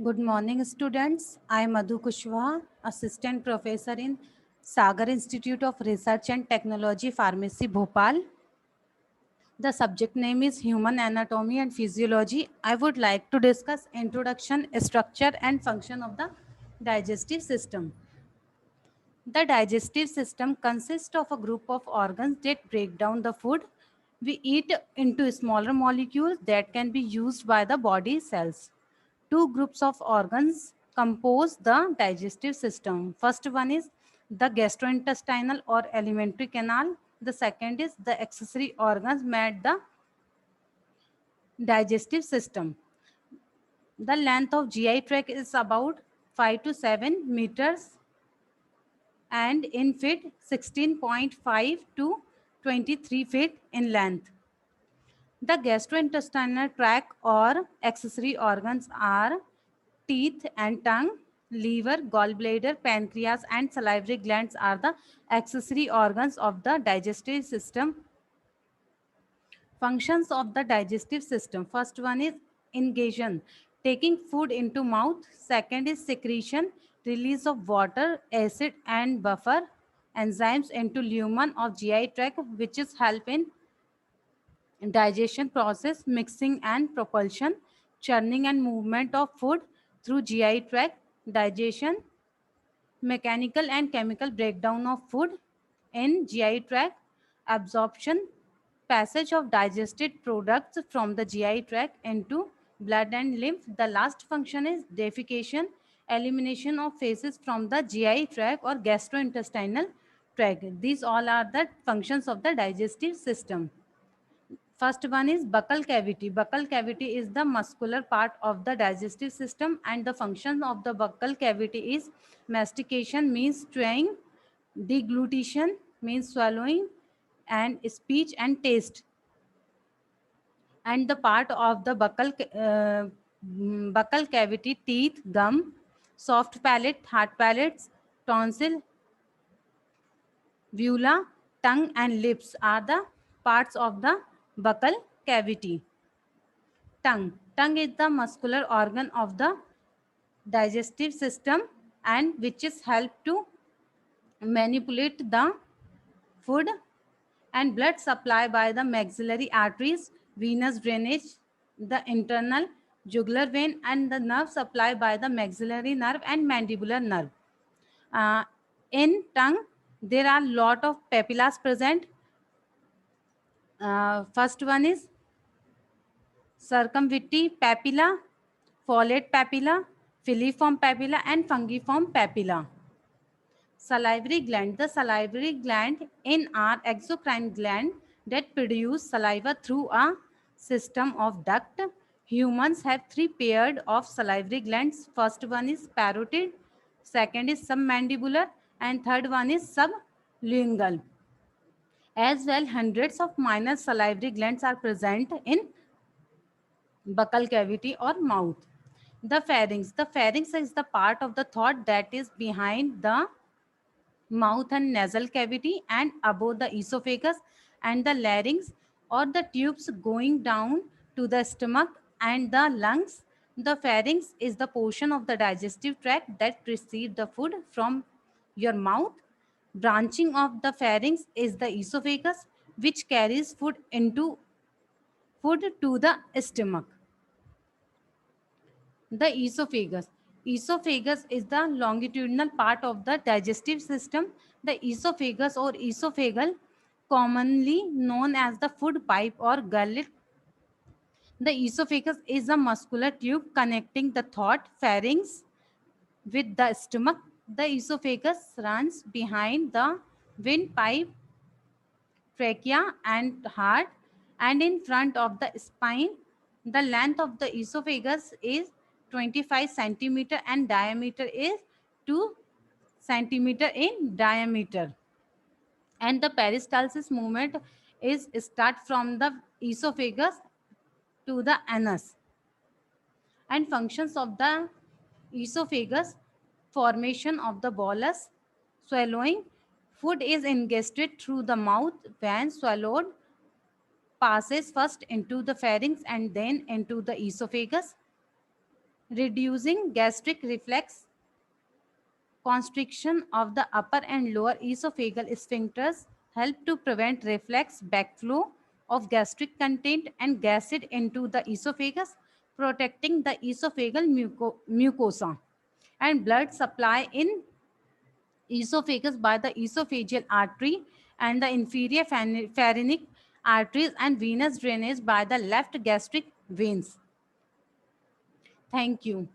Good morning, students. I am Madhu Kushwaha, Assistant Professor in Sagar Institute of Research and Technology, Pharmacy, Bhopal. The subject name is Human Anatomy and Physiology. I would like to discuss introduction, structure, and function of the digestive system. The digestive system consists of a group of organs that break down the food we eat into smaller molecules that can be used by the body cells. Two groups of organs compose the digestive system. First one is the gastrointestinal or alimentary canal. The second is the accessory organs made the digestive system. The length of GI tract is about 5 to 7 meters and in feet 16.5 to 23 feet in length. The gastrointestinal tract or accessory organs are teeth and tongue, liver, gallbladder, pancreas, and salivary glands are the accessory organs of the digestive system. Functions of the digestive system. First one is ingestion, taking food into mouth. Second is secretion, release of water, acid, and buffer enzymes into lumen of GI tract, which is help in digestion process, mixing and propulsion, churning and movement of food through GI tract, digestion, mechanical and chemical breakdown of food in GI tract, absorption, passage of digested products from the GI tract into blood and lymph. The last function is defecation, elimination of feces from the GI tract or gastrointestinal tract. These all are the functions of the digestive system. First one is buccal cavity. Buccal cavity is the muscular part of the digestive system and the function of the buccal cavity is mastication means chewing, deglutition means swallowing and speech and taste. And the part of the buccal cavity teeth, gum, soft palate, hard palates, tonsil, Vula, tongue and lips are the parts of the buccal cavity. Tongue. Tongue is the muscular organ of the digestive system and which is help to manipulate the food and blood supply by the maxillary arteries, venous drainage, the internal jugular vein and the nerve supply by the maxillary nerve and mandibular nerve. Uh, in tongue, there are lot of papillas present. First one is circumviti papilla, follate papilla, filiform papilla, and fungiform papilla. Salivary gland. The salivary gland in our exocrine gland that produce saliva through a system of duct. Humans have three pairs of salivary glands. First one is parotid, second is submandibular, and third one is sublingual. As well, hundreds of minor salivary glands are present in buccal cavity or mouth. The pharynx. The pharynx is the part of the throat that is behind the mouth and nasal cavity and above the esophagus and the larynx or the tubes going down to the stomach and the lungs. The pharynx is the portion of the digestive tract that receives the food from your mouth. Branching of the pharynx is the esophagus, which carries food to the stomach. The esophagus. Esophagus is the longitudinal part of the digestive system. The esophagus or esophageal, commonly known as the food pipe or gullet. The esophagus is a muscular tube connecting the throat, pharynx with the stomach. The esophagus runs behind the windpipe, trachea, and heart, and in front of the spine. The length of the esophagus is 25 centimeter and diameter is 2 centimeter in diameter. And the peristalsis movement is start from the esophagus to the anus. And functions of the esophagus: formation of the bolus, swallowing. Food is ingested through the mouth. When swallowed, passes first into the pharynx and then into the esophagus. reducing gastric reflex constriction of the upper and lower esophageal sphincters help to prevent reflex backflow of gastric content and acid into the esophagus, protecting the esophageal mucosa and blood supply in esophagus by the esophageal artery and the inferior pharynx arteries and venous drainage by the left gastric veins. Thank you.